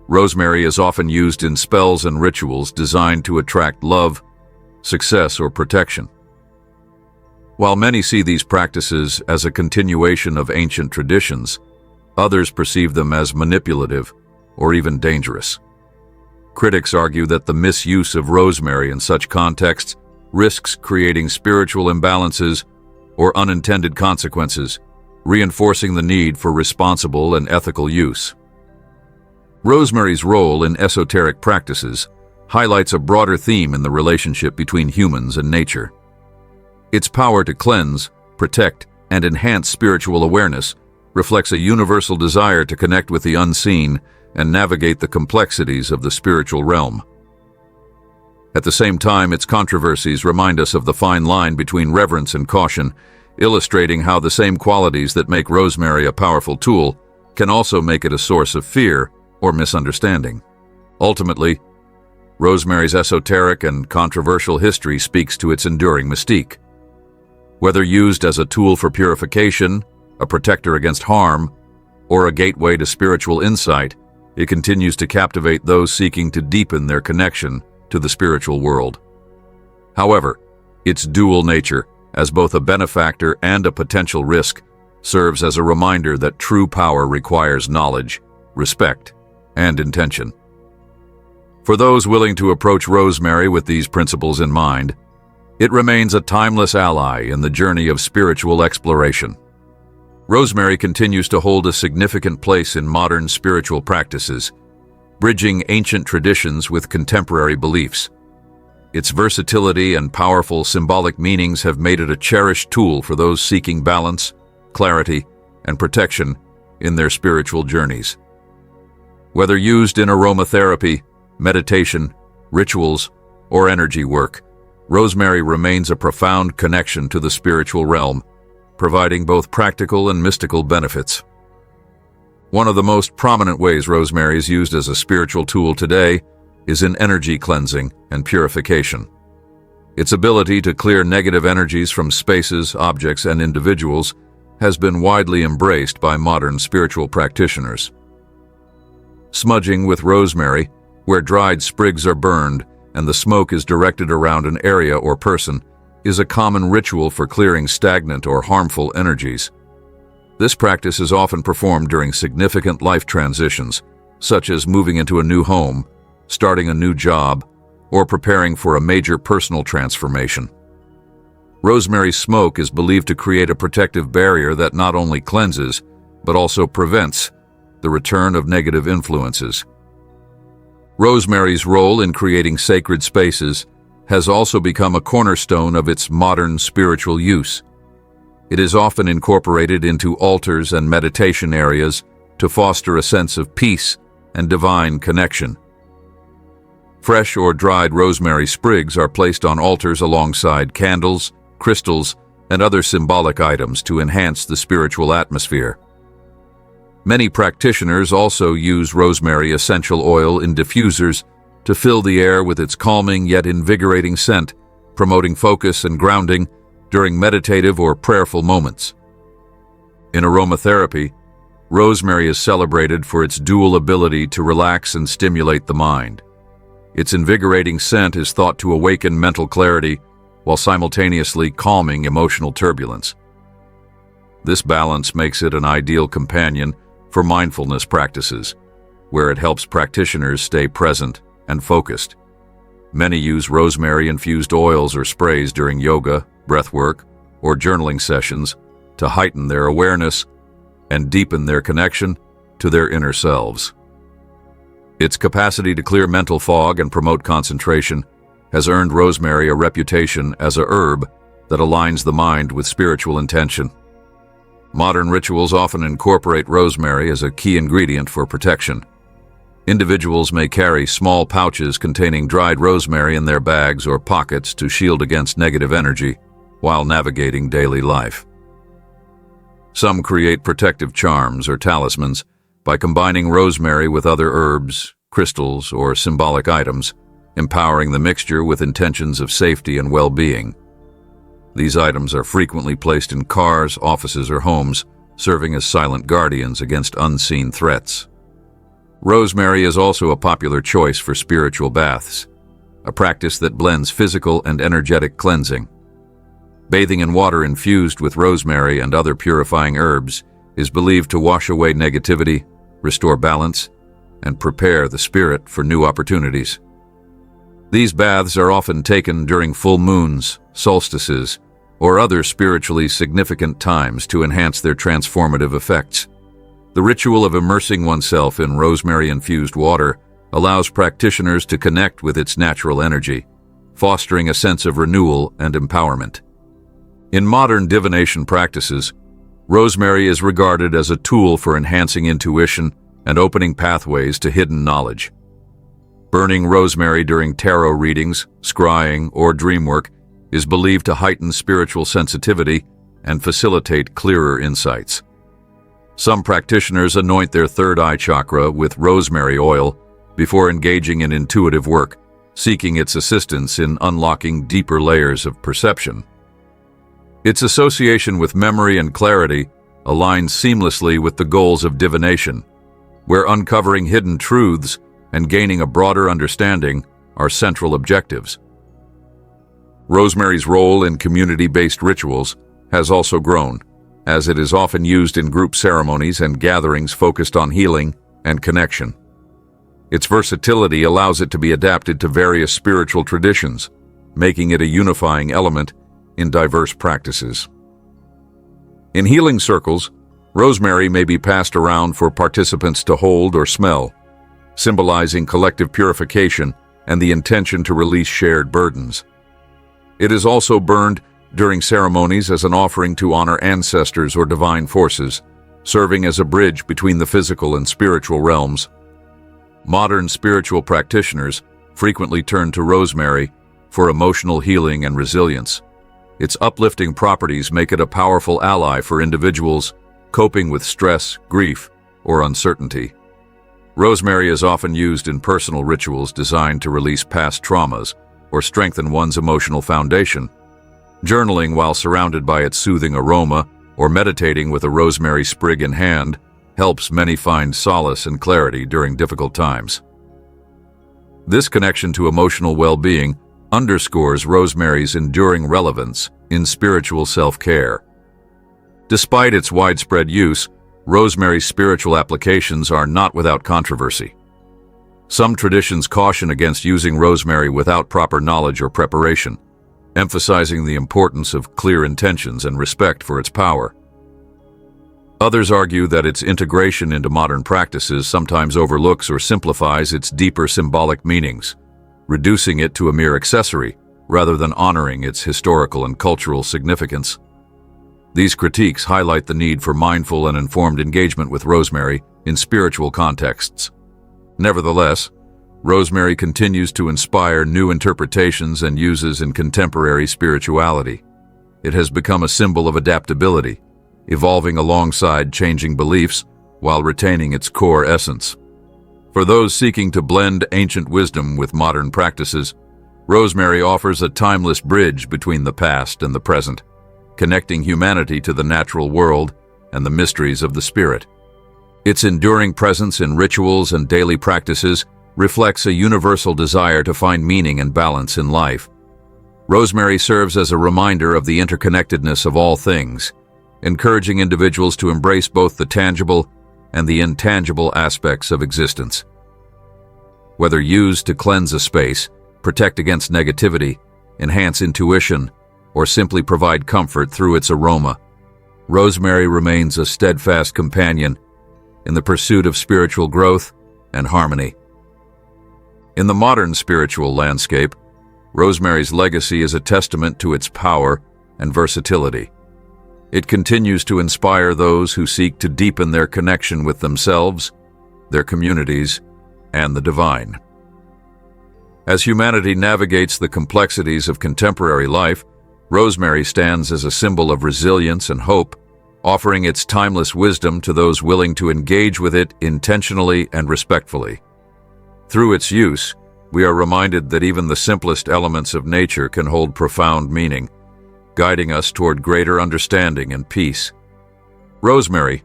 rosemary is often used in spells and rituals designed to attract love, success, or protection. While many see these practices as a continuation of ancient traditions, others perceive them as manipulative or even dangerous. Critics argue that the misuse of rosemary in such contexts risks creating spiritual imbalances or unintended consequences, reinforcing the need for responsible and ethical use. Rosemary's role in esoteric practices highlights a broader theme in the relationship between humans and nature. Its power to cleanse, protect, and enhance spiritual awareness reflects a universal desire to connect with the unseen and navigate the complexities of the spiritual realm. At the same time, its controversies remind us of the fine line between reverence and caution, illustrating how the same qualities that make rosemary a powerful tool can also make it a source of fear or misunderstanding. Ultimately, rosemary's esoteric and controversial history speaks to its enduring mystique. Whether used as a tool for purification, a protector against harm, or a gateway to spiritual insight, it continues to captivate those seeking to deepen their connection to the spiritual world. However, its dual nature, as both a benefactor and a potential risk, serves as a reminder that true power requires knowledge, respect, and intention. For those willing to approach rosemary with these principles in mind, it remains a timeless ally in the journey of spiritual exploration. Rosemary continues to hold a significant place in modern spiritual practices, bridging ancient traditions with contemporary beliefs. Its versatility and powerful symbolic meanings have made it a cherished tool for those seeking balance, clarity, and protection in their spiritual journeys. Whether used in aromatherapy, meditation, rituals, or energy work, rosemary remains a profound connection to the spiritual realm, providing both practical and mystical benefits. One of the most prominent ways rosemary is used as a spiritual tool today is in energy cleansing and purification. Its ability to clear negative energies from spaces, objects, and individuals has been widely embraced by modern spiritual practitioners. Smudging with rosemary, where dried sprigs are burned and the smoke is directed around an area or person, is a common ritual for clearing stagnant or harmful energies. This practice is often performed during significant life transitions, such as moving into a new home, starting a new job, or preparing for a major personal transformation. Rosemary smoke is believed to create a protective barrier that not only cleanses, but also prevents the return of negative influences. Rosemary's role in creating sacred spaces has also become a cornerstone of its modern spiritual use. It is often incorporated into altars and meditation areas to foster a sense of peace and divine connection. Fresh or dried rosemary sprigs are placed on altars alongside candles, crystals, and other symbolic items to enhance the spiritual atmosphere. Many practitioners also use rosemary essential oil in diffusers to fill the air with its calming yet invigorating scent, promoting focus and grounding during meditative or prayerful moments. In aromatherapy, rosemary is celebrated for its dual ability to relax and stimulate the mind. Its invigorating scent is thought to awaken mental clarity while simultaneously calming emotional turbulence. This balance makes it an ideal companion for mindfulness practices, where it helps practitioners stay present and focused. Many use rosemary-infused oils or sprays during yoga, breathwork, or journaling sessions to heighten their awareness and deepen their connection to their inner selves. Its capacity to clear mental fog and promote concentration has earned rosemary a reputation as a herb that aligns the mind with spiritual intention. Modern rituals often incorporate rosemary as a key ingredient for protection. Individuals may carry small pouches containing dried rosemary in their bags or pockets to shield against negative energy while navigating daily life. Some create protective charms or talismans by combining rosemary with other herbs, crystals, or symbolic items, empowering the mixture with intentions of safety and well-being. These items are frequently placed in cars, offices, or homes, serving as silent guardians against unseen threats. Rosemary is also a popular choice for spiritual baths, a practice that blends physical and energetic cleansing. Bathing in water infused with rosemary and other purifying herbs is believed to wash away negativity, restore balance, and prepare the spirit for new opportunities. These baths are often taken during full moons, solstices, or other spiritually significant times to enhance their transformative effects. The ritual of immersing oneself in rosemary-infused water allows practitioners to connect with its natural energy, fostering a sense of renewal and empowerment. In modern divination practices, rosemary is regarded as a tool for enhancing intuition and opening pathways to hidden knowledge. Burning rosemary during tarot readings, scrying, or dream work is believed to heighten spiritual sensitivity and facilitate clearer insights. Some practitioners anoint their third eye chakra with rosemary oil before engaging in intuitive work, seeking its assistance in unlocking deeper layers of perception. Its association with memory and clarity aligns seamlessly with the goals of divination, where uncovering hidden truths and gaining a broader understanding are central objectives. Rosemary's role in community-based rituals has also grown, as it is often used in group ceremonies and gatherings focused on healing and connection. Its versatility allows it to be adapted to various spiritual traditions, making it a unifying element in diverse practices. In healing circles, rosemary may be passed around for participants to hold or smell, symbolizing collective purification and the intention to release shared burdens. It is also burned during ceremonies as an offering to honor ancestors or divine forces, serving as a bridge between the physical and spiritual realms. Modern spiritual practitioners frequently turn to rosemary for emotional healing and resilience. Its uplifting properties make it a powerful ally for individuals coping with stress, grief, or uncertainty. Rosemary is often used in personal rituals designed to release past traumas or strengthen one's emotional foundation. Journaling while surrounded by its soothing aroma or meditating with a rosemary sprig in hand helps many find solace and clarity during difficult times. This connection to emotional well-being underscores rosemary's enduring relevance in spiritual self-care. Despite its widespread use, rosemary's spiritual applications are not without controversy. Some traditions caution against using rosemary without proper knowledge or preparation, emphasizing the importance of clear intentions and respect for its power. Others argue that its integration into modern practices sometimes overlooks or simplifies its deeper symbolic meanings, reducing it to a mere accessory rather than honoring its historical and cultural significance. These critiques highlight the need for mindful and informed engagement with rosemary in spiritual contexts. Nevertheless, rosemary continues to inspire new interpretations and uses in contemporary spirituality. It has become a symbol of adaptability, evolving alongside changing beliefs while retaining its core essence. For those seeking to blend ancient wisdom with modern practices, rosemary offers a timeless bridge between the past and the present, connecting humanity to the natural world and the mysteries of the spirit. Its enduring presence in rituals and daily practices reflects a universal desire to find meaning and balance in life. Rosemary serves as a reminder of the interconnectedness of all things, encouraging individuals to embrace both the tangible and the intangible aspects of existence. Whether used to cleanse a space, protect against negativity, enhance intuition, or simply provide comfort through its aroma, rosemary remains a steadfast companion in the pursuit of spiritual growth and harmony. In the modern spiritual landscape, rosemary's legacy is a testament to its power and versatility. It continues to inspire those who seek to deepen their connection with themselves, their communities, and the divine. As humanity navigates the complexities of contemporary life, rosemary stands as a symbol of resilience and hope, offering its timeless wisdom to those willing to engage with it intentionally and respectfully. Through its use, we are reminded that even the simplest elements of nature can hold profound meaning, guiding us toward greater understanding and peace. Rosemary,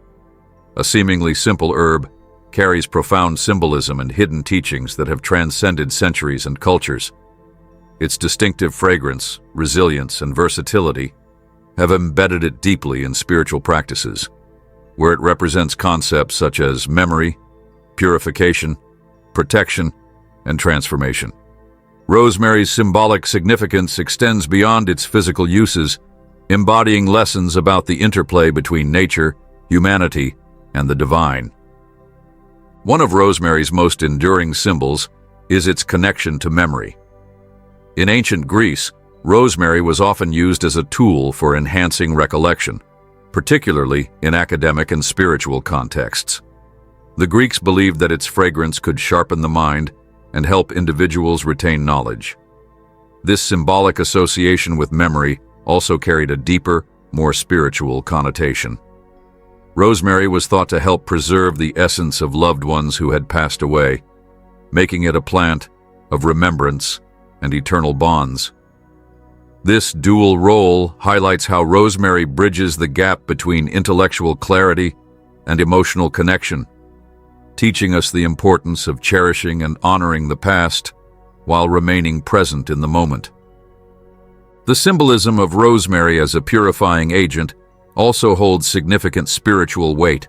a seemingly simple herb, carries profound symbolism and hidden teachings that have transcended centuries and cultures. Its distinctive fragrance, resilience, and versatility have embedded it deeply in spiritual practices, where it represents concepts such as memory, purification, protection, and transformation. Rosemary's symbolic significance extends beyond its physical uses, embodying lessons about the interplay between nature, humanity, and the divine. One of rosemary's most enduring symbols is its connection to memory. In ancient Greece, rosemary was often used as a tool for enhancing recollection, particularly in academic and spiritual contexts. The Greeks believed that its fragrance could sharpen the mind and help individuals retain knowledge. This symbolic association with memory also carried a deeper, more spiritual connotation. Rosemary was thought to help preserve the essence of loved ones who had passed away, making it a plant of remembrance and eternal bonds. This dual role highlights how rosemary bridges the gap between intellectual clarity and emotional connection, teaching us the importance of cherishing and honoring the past while remaining present in the moment. The symbolism of rosemary as a purifying agent also holds significant spiritual weight.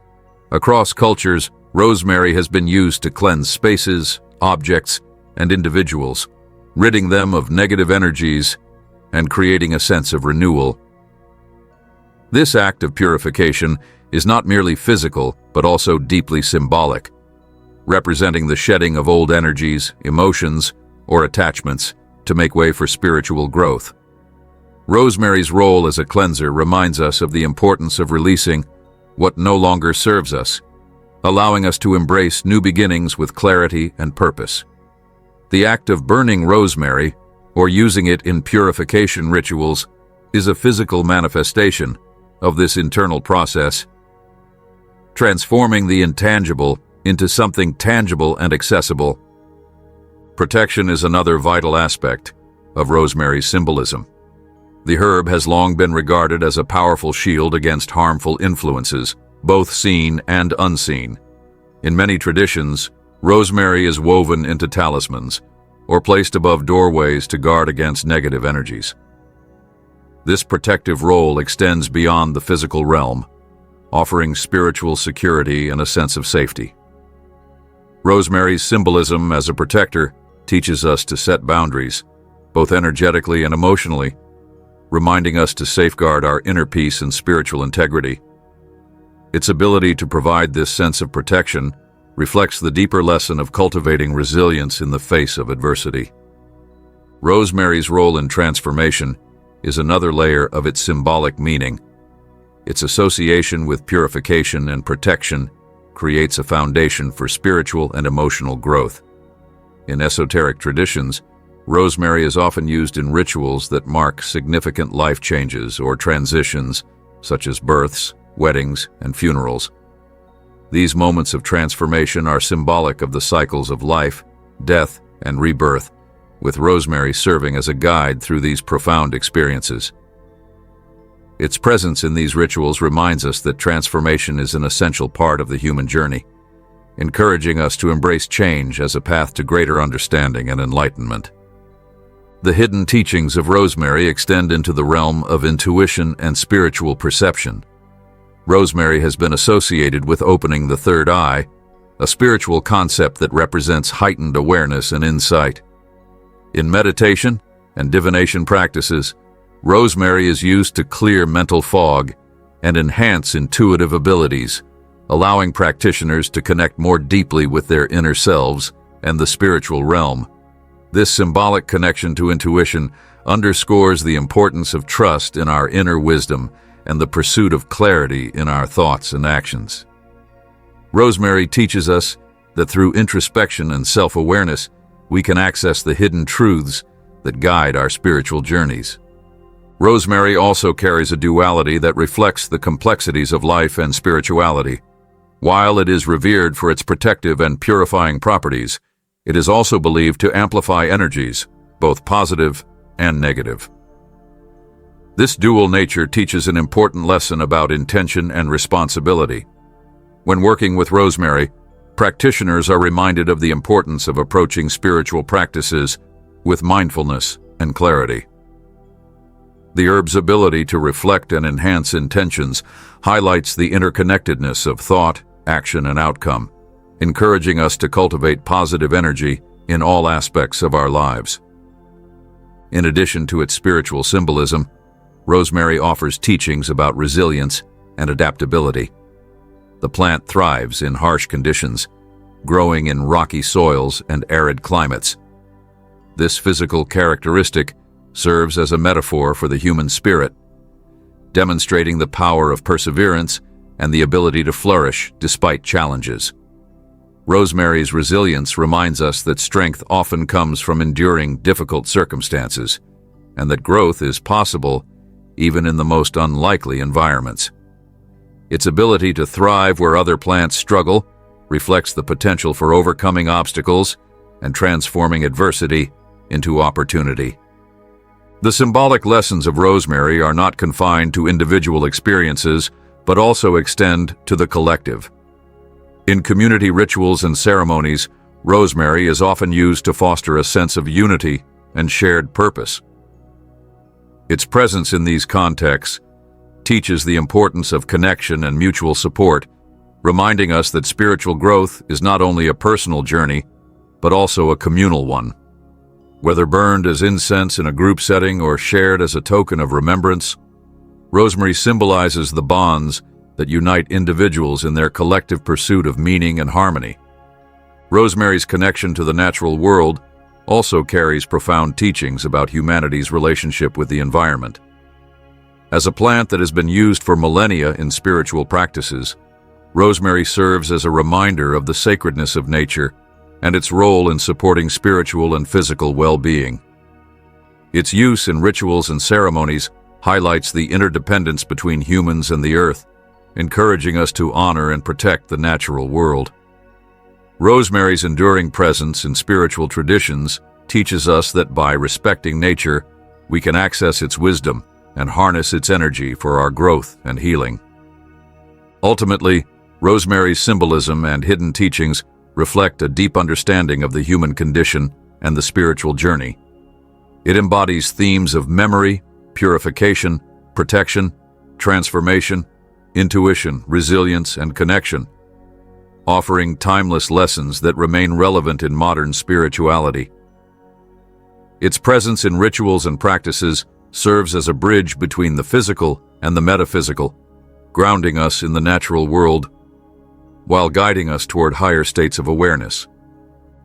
Across cultures, rosemary has been used to cleanse spaces, objects, and individuals, ridding them of negative energies and creating a sense of renewal. This act of purification is not merely physical, but also deeply symbolic, representing the shedding of old energies, emotions, or attachments to make way for spiritual growth. Rosemary's role as a cleanser reminds us of the importance of releasing what no longer serves us, allowing us to embrace new beginnings with clarity and purpose. The act of burning rosemary, or using it in purification rituals, is a physical manifestation of this internal process, transforming the intangible into something tangible and accessible. Protection is another vital aspect of rosemary's symbolism. The herb has long been regarded as a powerful shield against harmful influences, both seen and unseen. In many traditions, rosemary is woven into talismans or placed above doorways to guard against negative energies. This protective role extends beyond the physical realm, offering spiritual security and a sense of safety. Rosemary's symbolism as a protector teaches us to set boundaries, both energetically and emotionally, reminding us to safeguard our inner peace and spiritual integrity. Its ability to provide this sense of protection reflects the deeper lesson of cultivating resilience in the face of adversity. Rosemary's role in transformation is another layer of its symbolic meaning. Its association with purification and protection creates a foundation for spiritual and emotional growth. In esoteric traditions, rosemary is often used in rituals that mark significant life changes or transitions, such as births, weddings, and funerals. These moments of transformation are symbolic of the cycles of life, death, and rebirth, with rosemary serving as a guide through these profound experiences. Its presence in these rituals reminds us that transformation is an essential part of the human journey, encouraging us to embrace change as a path to greater understanding and enlightenment. The hidden teachings of rosemary extend into the realm of intuition and spiritual perception. Rosemary has been associated with opening the third eye, a spiritual concept that represents heightened awareness and insight. In meditation and divination practices, rosemary is used to clear mental fog and enhance intuitive abilities, allowing practitioners to connect more deeply with their inner selves and the spiritual realm. This symbolic connection to intuition underscores the importance of trust in our inner wisdom and the pursuit of clarity in our thoughts and actions. Rosemary teaches us that through introspection and self-awareness, we can access the hidden truths that guide our spiritual journeys. Rosemary also carries a duality that reflects the complexities of life and spirituality. While it is revered for its protective and purifying properties, it is also believed to amplify energies, both positive and negative. This dual nature teaches an important lesson about intention and responsibility. When working with rosemary, practitioners are reminded of the importance of approaching spiritual practices with mindfulness and clarity. The herb's ability to reflect and enhance intentions highlights the interconnectedness of thought, action, and outcome, encouraging us to cultivate positive energy in all aspects of our lives. In addition to its spiritual symbolism, rosemary offers teachings about resilience and adaptability. The plant thrives in harsh conditions, growing in rocky soils and arid climates. This physical characteristic serves as a metaphor for the human spirit, demonstrating the power of perseverance and the ability to flourish despite challenges. Rosemary's resilience reminds us that strength often comes from enduring difficult circumstances, and that growth is possible even in the most unlikely environments. Its ability to thrive where other plants struggle reflects the potential for overcoming obstacles and transforming adversity into opportunity. The symbolic lessons of rosemary are not confined to individual experiences, but also extend to the collective. In community rituals and ceremonies, rosemary is often used to foster a sense of unity and shared purpose. Its presence in these contexts teaches the importance of connection and mutual support, reminding us that spiritual growth is not only a personal journey, but also a communal one. Whether burned as incense in a group setting or shared as a token of remembrance, rosemary symbolizes the bonds that unite individuals in their collective pursuit of meaning and harmony. Rosemary's connection to the natural world also carries profound teachings about humanity's relationship with the environment. As a plant that has been used for millennia in spiritual practices, rosemary serves as a reminder of the sacredness of nature and its role in supporting spiritual and physical well-being. Its use in rituals and ceremonies highlights the interdependence between humans and the earth, encouraging us to honor and protect the natural world. Rosemary's enduring presence in spiritual traditions teaches us that by respecting nature, we can access its wisdom and harness its energy for our growth and healing. Ultimately, rosemary's symbolism and hidden teachings reflect a deep understanding of the human condition and the spiritual journey. It embodies themes of memory, purification, protection, transformation, intuition, resilience, and connection, offering timeless lessons that remain relevant in modern spirituality. Its presence in rituals and practices serves as a bridge between the physical and the metaphysical, grounding us in the natural world while guiding us toward higher states of awareness.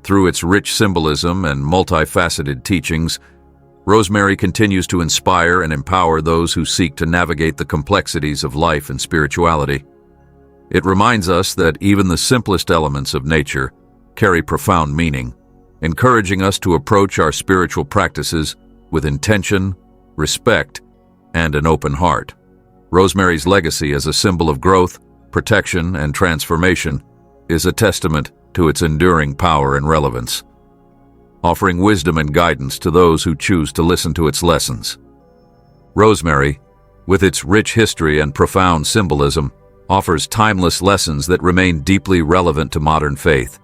Through its rich symbolism and multifaceted teachings, rosemary continues to inspire and empower those who seek to navigate the complexities of life and spirituality. It reminds us that even the simplest elements of nature carry profound meaning, encouraging us to approach our spiritual practices with intention, respect, and an open heart. Rosemary's legacy as a symbol of growth, protection, and transformation is a testament to its enduring power and relevance, offering wisdom and guidance to those who choose to listen to its lessons. Rosemary, with its rich history and profound symbolism, offers timeless lessons that remain deeply relevant to modern faith.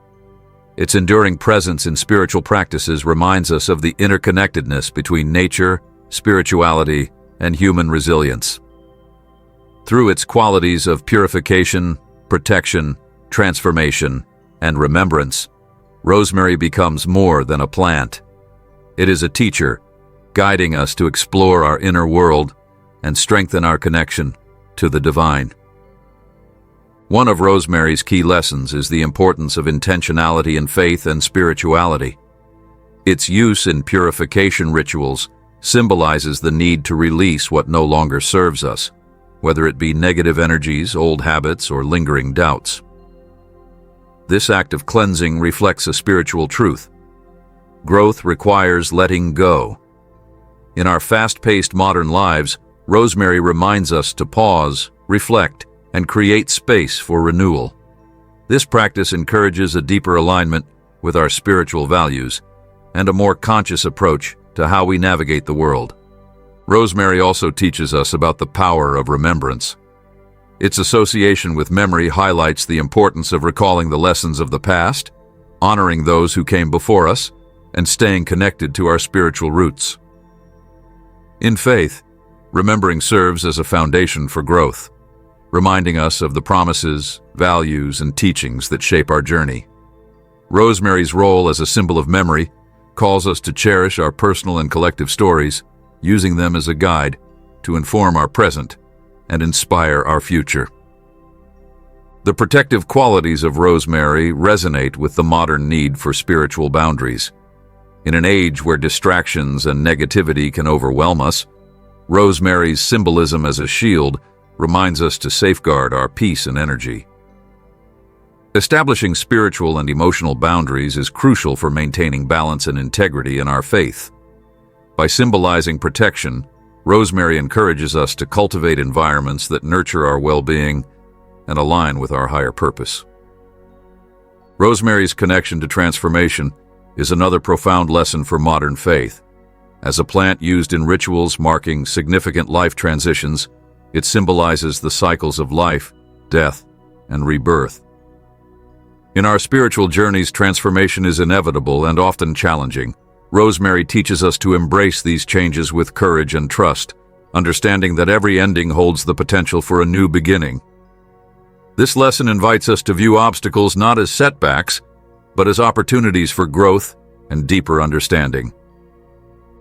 Its enduring presence in spiritual practices reminds us of the interconnectedness between nature, spirituality, and human resilience. Through its qualities of purification, protection, transformation, and remembrance, rosemary becomes more than a plant. It is a teacher, guiding us to explore our inner world and strengthen our connection to the divine. One of rosemary's key lessons is the importance of intentionality in faith and spirituality. Its use in purification rituals symbolizes the need to release what no longer serves us, whether it be negative energies, old habits, or lingering doubts. This act of cleansing reflects a spiritual truth. Growth requires letting go. In our fast-paced modern lives, Rosemary reminds us to pause, reflect, and create space for renewal. This practice encourages a deeper alignment with our spiritual values and a more conscious approach to how we navigate the world. Rosemary also teaches us about the power of remembrance. Its association with memory highlights the importance of recalling the lessons of the past, honoring those who came before us, and staying connected to our spiritual roots. In faith, remembering serves as a foundation for growth, reminding us of the promises, values, and teachings that shape our journey. Rosemary's role as a symbol of memory calls us to cherish our personal and collective stories, using them as a guide to inform our present and inspire our future. The protective qualities of rosemary resonate with the modern need for spiritual boundaries. In an age where distractions and negativity can overwhelm us, rosemary's symbolism as a shield reminds us to safeguard our peace and energy. Establishing spiritual and emotional boundaries is crucial for maintaining balance and integrity in our faith. By symbolizing protection, rosemary encourages us to cultivate environments that nurture our well-being and align with our higher purpose. Rosemary's connection to transformation is another profound lesson for modern faith. As a plant used in rituals marking significant life transitions, it symbolizes the cycles of life, death, and rebirth. In our spiritual journeys, transformation is inevitable and often challenging. Rosemary teaches us to embrace these changes with courage and trust, understanding that every ending holds the potential for a new beginning. This lesson invites us to view obstacles not as setbacks, but as opportunities for growth and deeper understanding.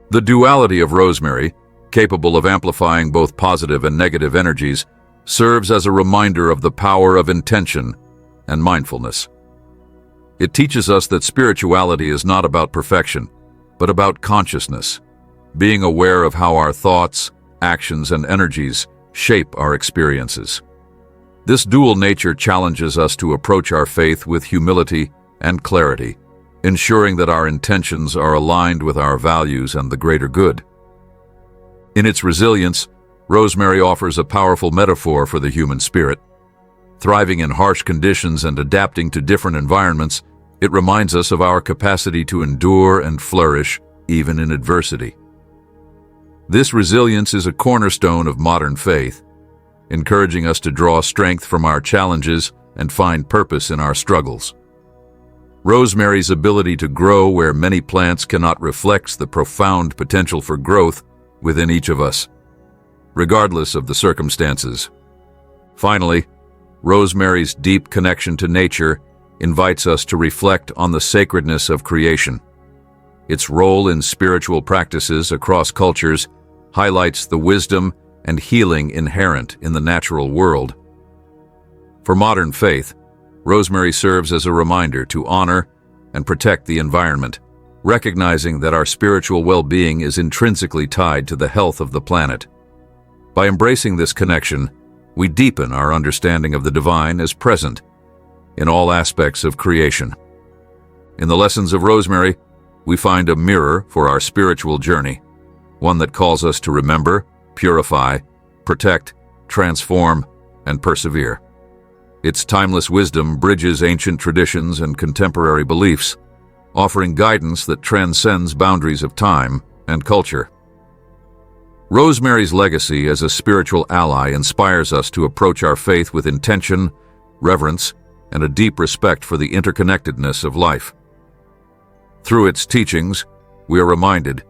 The duality of rosemary, capable of amplifying both positive and negative energies, serves as a reminder of the power of intention and mindfulness. It teaches us that spirituality is not about perfection, but about consciousness, being aware of how our thoughts, actions, and energies shape our experiences. This dual nature challenges us to approach our faith with humility and clarity, ensuring that our intentions are aligned with our values and the greater good. In its resilience, rosemary offers a powerful metaphor for the human spirit. Thriving in harsh conditions and adapting to different environments, it reminds us of our capacity to endure and flourish even in adversity. This resilience is a cornerstone of modern faith, encouraging us to draw strength from our challenges and find purpose in our struggles. Rosemary's ability to grow where many plants cannot reflects the profound potential for growth within each of us, regardless of the circumstances. Finally, rosemary's deep connection to nature invites us to reflect on the sacredness of creation. Its role in spiritual practices across cultures highlights the wisdom and healing inherent in the natural world. For modern faith, rosemary serves as a reminder to honor and protect the environment, recognizing that our spiritual well-being is intrinsically tied to the health of the planet. By embracing this connection, we deepen our understanding of the divine as present in all aspects of creation. In the lessons of rosemary, we find a mirror for our spiritual journey, one that calls us to remember, purify, protect, transform, and persevere. Its timeless wisdom bridges ancient traditions and contemporary beliefs, offering guidance that transcends boundaries of time and culture. Rosemary's legacy as a spiritual ally inspires us to approach our faith with intention, reverence, and a deep respect for the interconnectedness of life. Through its teachings, we are reminded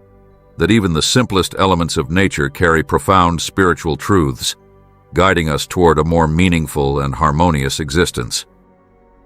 that even the simplest elements of nature carry profound spiritual truths, guiding us toward a more meaningful and harmonious existence.